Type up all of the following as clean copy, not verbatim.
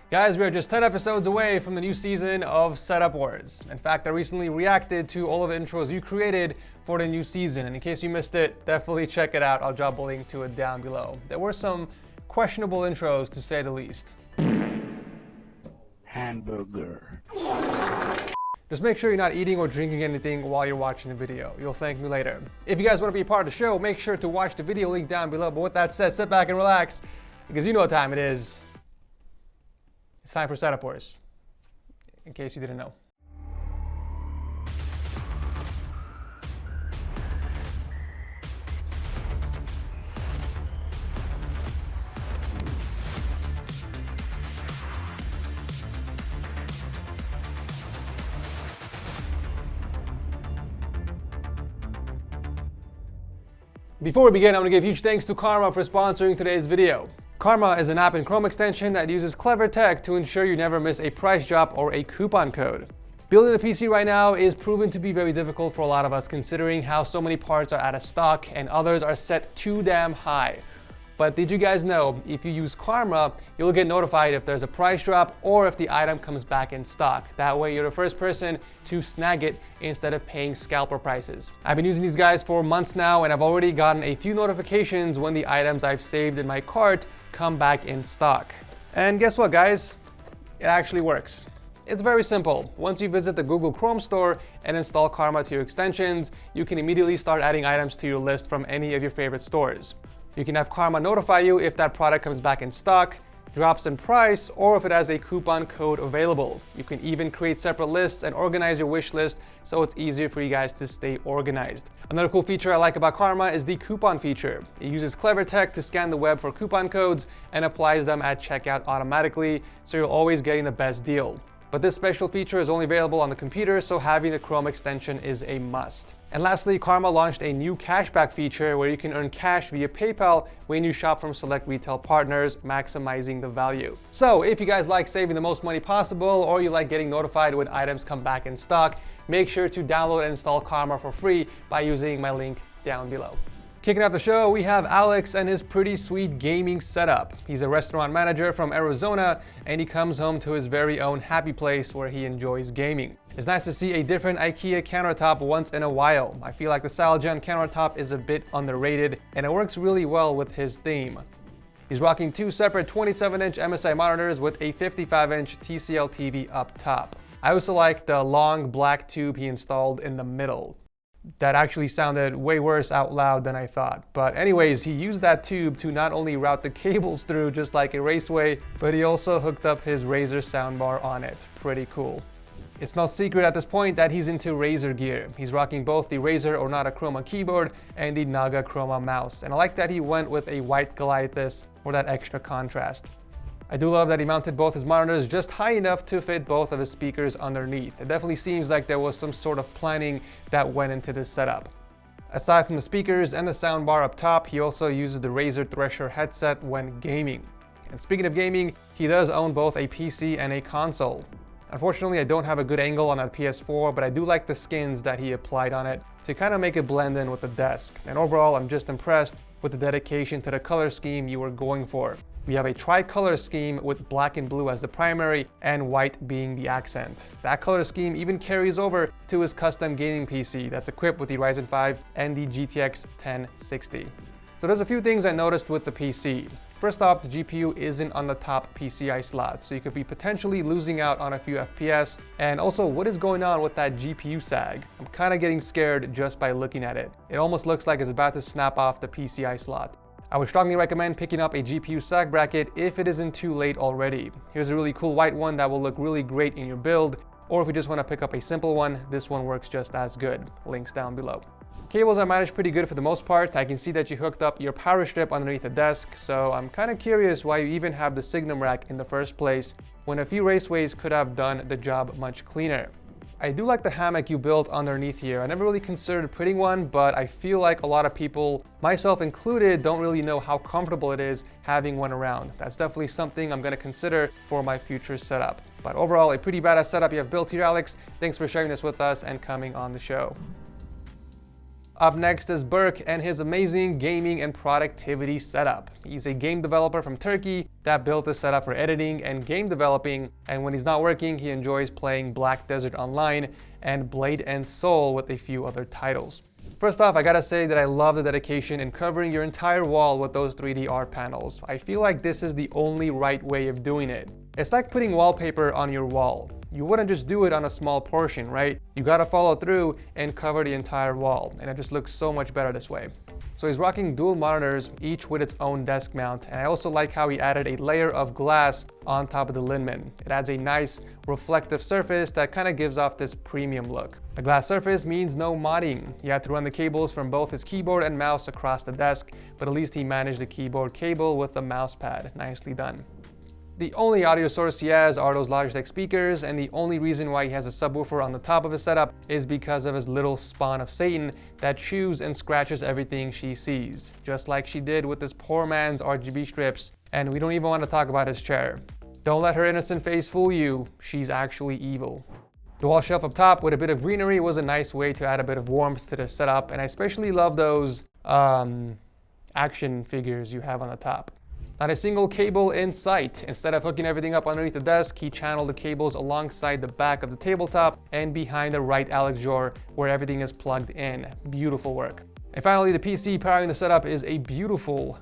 Guys, we are just 10 episodes away from the new season of Setup Wars. In fact, I recently reacted to all of the intros you created for the new season. And in case you missed it, definitely check it out. I'll drop a link to it down below. There were some questionable intros, to say the least. Hamburger. Just make sure you're not eating or drinking anything while you're watching the video. You'll thank me later. If you guys want to be a part of the show, make sure to watch the video link down below. But with that said, sit back and relax, because you know what time it is. It's time for Setup Wars, in case you didn't know. Before we begin, I want to give huge thanks to Karma for sponsoring today's video. Karma is an app and Chrome extension that uses clever tech to ensure you never miss a price drop or a coupon code. Building a PC right now is proven to be very difficult for a lot of us, considering how so many parts are out of stock and others are set too damn high. But did you guys know, if you use Karma, you'll get notified if there's a price drop or if the item comes back in stock. That way you're the first person to snag it instead of paying scalper prices. I've been using these guys for months now, and I've already gotten a few notifications when the items I've saved in my cart come back in stock. And guess what, guys? It actually works. It's very simple. Once you visit the Google Chrome store and install Karma to your extensions, you can immediately start adding items to your list from any of your favorite stores. You can have Karma notify you if that product comes back in stock, drops in price, or if it has a coupon code available. You can even create separate lists and organize your wish list so it's easier for you guys to stay organized. Another cool feature I like about Karma is the coupon feature. It uses clever tech to scan the web for coupon codes and applies them at checkout automatically, so you're always getting the best deal. But this special feature is only available on the computer, so having the Chrome extension is a must. And lastly, Karma launched a new cashback feature where you can earn cash via PayPal when you shop from select retail partners, maximizing the value. So if you guys like saving the most money possible, or you like getting notified when items come back in stock, make sure to download and install Karma for free by using my link down below. Kicking off the show, we have Alex and his pretty sweet gaming setup. He's a restaurant manager from Arizona, and he comes home to his very own happy place where he enjoys gaming. It's nice to see a different IKEA countertop once in a while. I feel like the Salgen countertop is a bit underrated, and it works really well with his theme. He's rocking two separate 27-inch MSI monitors with a 55-inch TCL TV up top. I also like the long black tube he installed in the middle. That actually sounded way worse out loud than I thought. But anyways, he used that tube to not only route the cables through just like a raceway, but he also hooked up his Razer soundbar on it. Pretty cool. It's no secret at this point that he's into Razer gear. He's rocking both the Razer Ornata Chroma keyboard and the Naga Chroma mouse. And I like that he went with a white Goliathus for that extra contrast. I do love that he mounted both his monitors just high enough to fit both of his speakers underneath. It definitely seems like there was some sort of planning that went into this setup. Aside from the speakers and the soundbar up top, he also uses the Razer Thresher headset when gaming. And speaking of gaming, he does own both a PC and a console. Unfortunately, I don't have a good angle on that PS4, but I do like the skins that he applied on it to kind of make it blend in with the desk. And overall, I'm just impressed with the dedication to the color scheme you were going for. We have a tricolor scheme with black and blue as the primary and white being the accent. That color scheme even carries over to his custom gaming PC that's equipped with the Ryzen 5 and the GTX 1060. So there's a few things I noticed with the PC. First off, the GPU isn't on the top PCI slot, so you could be potentially losing out on a few FPS. And also, what is going on with that GPU sag? I'm kind of getting scared just by looking at it. It almost looks like it's about to snap off the PCI slot. I would strongly recommend picking up a GPU sag bracket if it isn't too late already. Here's a really cool white one that will look really great in your build, or if you just want to pick up a simple one, this one works just as good. Links down below. Cables are managed pretty good for the most part. I can see that you hooked up your power strip underneath the desk, so I'm kind of curious why you even have the Signum rack in the first place when a few raceways could have done the job much cleaner. I do like the hammock you built underneath here. I never really considered putting one, but I feel like a lot of people, myself included, don't really know how comfortable it is having one around. That's definitely something I'm gonna consider for my future setup. But overall, a pretty badass setup you have built here, Alex. Thanks for sharing this with us and coming on the show. Up next is Burke and his amazing gaming and productivity setup. He's a game developer from Turkey that built a setup for editing and game developing, and when he's not working, he enjoys playing Black Desert Online and Blade and Soul with a few other titles. First off, I gotta say that I love the dedication in covering your entire wall with those 3D art panels. I feel like this is the only right way of doing it. It's like putting wallpaper on your wall. You wouldn't just do it on a small portion, right? You gotta follow through and cover the entire wall, and it just looks so much better this way. So he's rocking dual monitors, each with its own desk mount, and I also like how he added a layer of glass on top of the liniment. It adds a nice reflective surface that kind of gives off this premium look. A glass surface means no modding. He had to run the cables from both his keyboard and mouse across the desk, but at least he managed the keyboard cable with the mousepad. Nicely done. The only audio source he has are those Logitech speakers, and the only reason why he has a subwoofer on the top of his setup is because of his little spawn of Satan that chews and scratches everything she sees, just like she did with this poor man's RGB strips, and we don't even want to talk about his chair. Don't let her innocent face fool you, she's actually evil. The wall shelf up top with a bit of greenery was a nice way to add a bit of warmth to the setup, and I especially love those action figures you have on the top. Not a single cable in sight. Instead of hooking everything up underneath the desk, he channeled the cables alongside the back of the tabletop and behind the right Alex drawer where everything is plugged in. Beautiful work. And finally, the PC powering the setup is a beautiful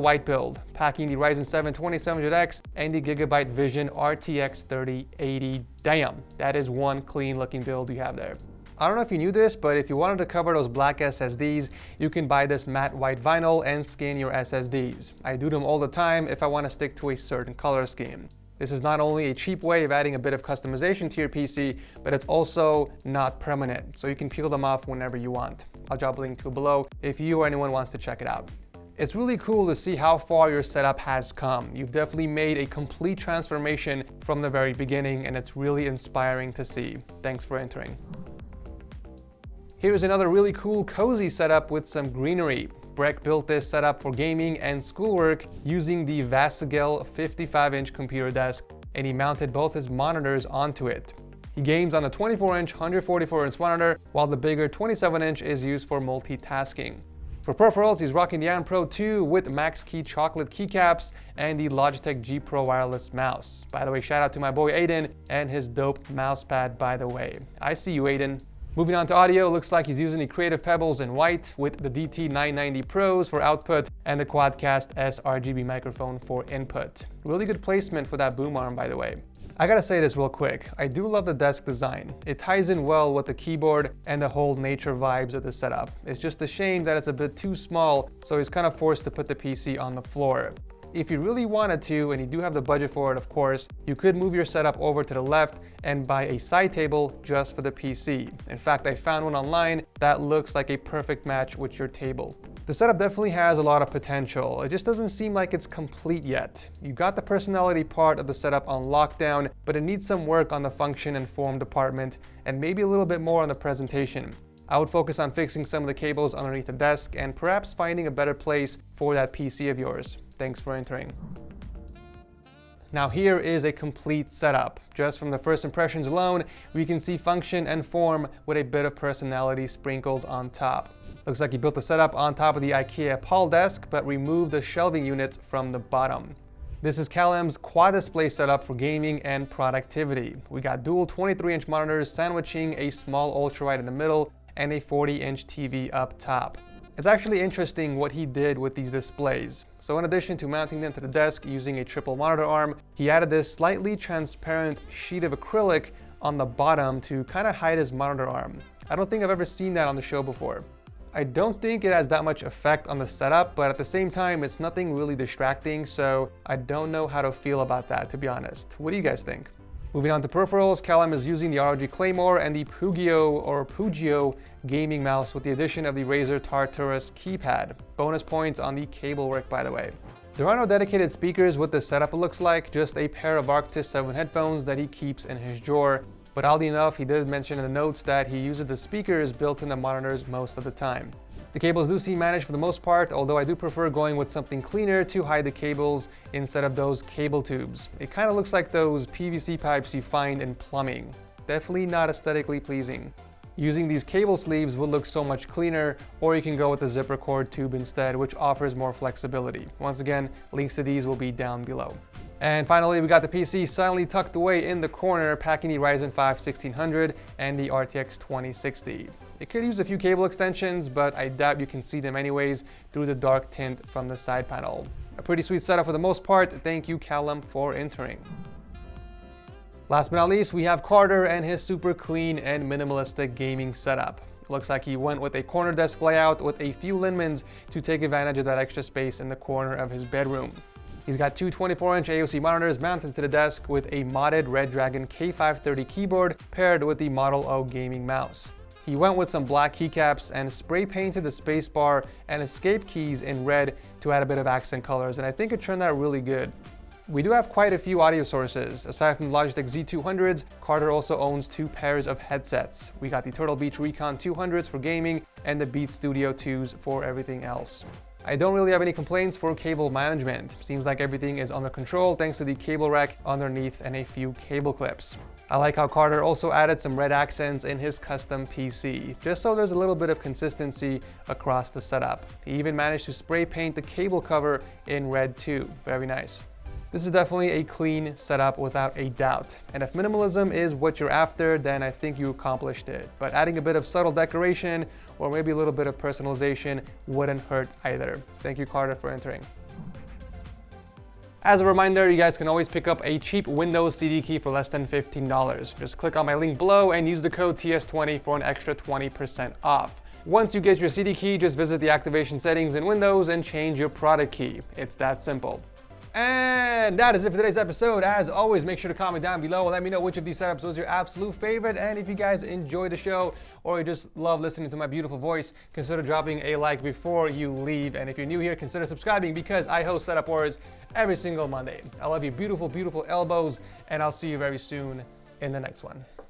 white build, packing the Ryzen 7 2700X and the Gigabyte Vision RTX 3080. Damn, that is one clean looking build you have there. I don't know if you knew this, but if you wanted to cover those black SSDs, you can buy this matte white vinyl and scan your SSDs. I do them all the time if I want to stick to a certain color scheme. This is not only a cheap way of adding a bit of customization to your PC, but it's also not permanent, so you can peel them off whenever you want. I'll drop a link to it below if you or anyone wants to check it out. It's really cool to see how far your setup has come. You've definitely made a complete transformation from the very beginning, and it's really inspiring to see. Thanks for entering. Here's another really cool cozy setup with some greenery. Breck built this setup for gaming and schoolwork using the Vasagel 55-inch computer desk, and he mounted both his monitors onto it. He games on a 24-inch 144-inch monitor, while the bigger 27-inch is used for multitasking. For peripherals, he's rocking the Pro 2 with Max Key chocolate keycaps and the Logitech G Pro wireless mouse. By the way, shout out to my boy Aiden and his dope mousepad, by the way. I see you, Aiden. Moving on to audio, looks like he's using the Creative Pebbles in white with the DT990 Pros for output and the Quadcast S RGB microphone for input. Really good placement for that boom arm, by the way. I gotta say this real quick, I do love the desk design. It ties in well with the keyboard and the whole nature vibes of the setup. It's just a shame that it's a bit too small, so he's kind of forced to put the PC on the floor. If you really wanted to, and you do have the budget for it of course, you could move your setup over to the left and buy a side table just for the PC. In fact, I found one online that looks like a perfect match with your table. The setup definitely has a lot of potential. It just doesn't seem like it's complete yet. You got the personality part of the setup on lockdown, but it needs some work on the function and form department, and maybe a little bit more on the presentation. I would focus on fixing some of the cables underneath the desk and perhaps finding a better place for that PC of yours. Thanks for entering. Now here is a complete setup. Just from the first impressions alone, we can see function and form with a bit of personality sprinkled on top. Looks like he built the setup on top of the IKEA Paul desk, but removed the shelving units from the bottom. This is Callum's quad display setup for gaming and productivity. We got dual 23-inch monitors sandwiching a small ultrawide in the middle and a 40-inch TV up top. It's actually interesting what he did with these displays. So in addition to mounting them to the desk using a triple monitor arm, he added this slightly transparent sheet of acrylic on the bottom to kind of hide his monitor arm. I don't think I've ever seen that on the show before. I don't think it has that much effect on the setup, but at the same time, it's nothing really distracting, so I don't know how to feel about that, to be honest. What do you guys think? Moving on to peripherals, Callum is using the ROG Claymore and the Pugio gaming mouse with the addition of the Razer Tartarus keypad. Bonus points on the cable work, by the way. There are no dedicated speakers with this setup, it looks like, just a pair of Arctis 7 headphones that he keeps in his drawer. But oddly enough, he did mention in the notes that he uses the speakers built in the monitors most of the time. The cables do seem managed for the most part, although I do prefer going with something cleaner to hide the cables instead of those cable tubes. It kind of looks like those PVC pipes you find in plumbing. Definitely not aesthetically pleasing. Using these cable sleeves would look so much cleaner, or you can go with the zipper cord tube instead, which offers more flexibility. Once again, links to these will be down below. And finally, we got the PC silently tucked away in the corner, packing the Ryzen 5 1600 and the RTX 2060. It could use a few cable extensions, but I doubt you can see them anyways through the dark tint from the side panel. A pretty sweet setup for the most part. Thank you, Callum, for entering. Last but not least, we have Carter and his super clean and minimalistic gaming setup. Looks like he went with a corner desk layout with a few liniments to take advantage of that extra space in the corner of his bedroom. He's got two 24-inch AOC monitors mounted to the desk with a modded Red Dragon K530 keyboard paired with the Model O gaming mouse. He went with some black keycaps and spray painted the spacebar and escape keys in red to add a bit of accent colors, and I think it turned out really good. We do have quite a few audio sources. Aside from the Logitech Z200s, Carter also owns two pairs of headsets. We got the Turtle Beach Recon 200s for gaming and the Beat Studio 2s for everything else. I don't really have any complaints for cable management. Seems like everything is under control thanks to the cable rack underneath and a few cable clips. I like how Carter also added some red accents in his custom PC, just so there's a little bit of consistency across the setup. He even managed to spray paint the cable cover in red too. Very nice. This is definitely a clean setup without a doubt. And if minimalism is what you're after, then I think you accomplished it. But adding a bit of subtle decoration or maybe a little bit of personalization wouldn't hurt either. Thank you, Carter, for entering. As a reminder, you guys can always pick up a cheap Windows CD key for less than $15. Just click on my link below and use the code TS20 for an extra 20% off. Once you get your CD key, just visit the activation settings in Windows and change your product key. It's that simple. And that is it for today's episode. As always, make sure to comment down below and let me know which of these setups was your absolute favorite. And if you guys enjoyed the show or you just love listening to my beautiful voice, consider dropping a like before you leave. And if you're new here, consider subscribing because I host Setup Wars every single Monday. I love you beautiful, beautiful elbows, and I'll see you very soon in the next one.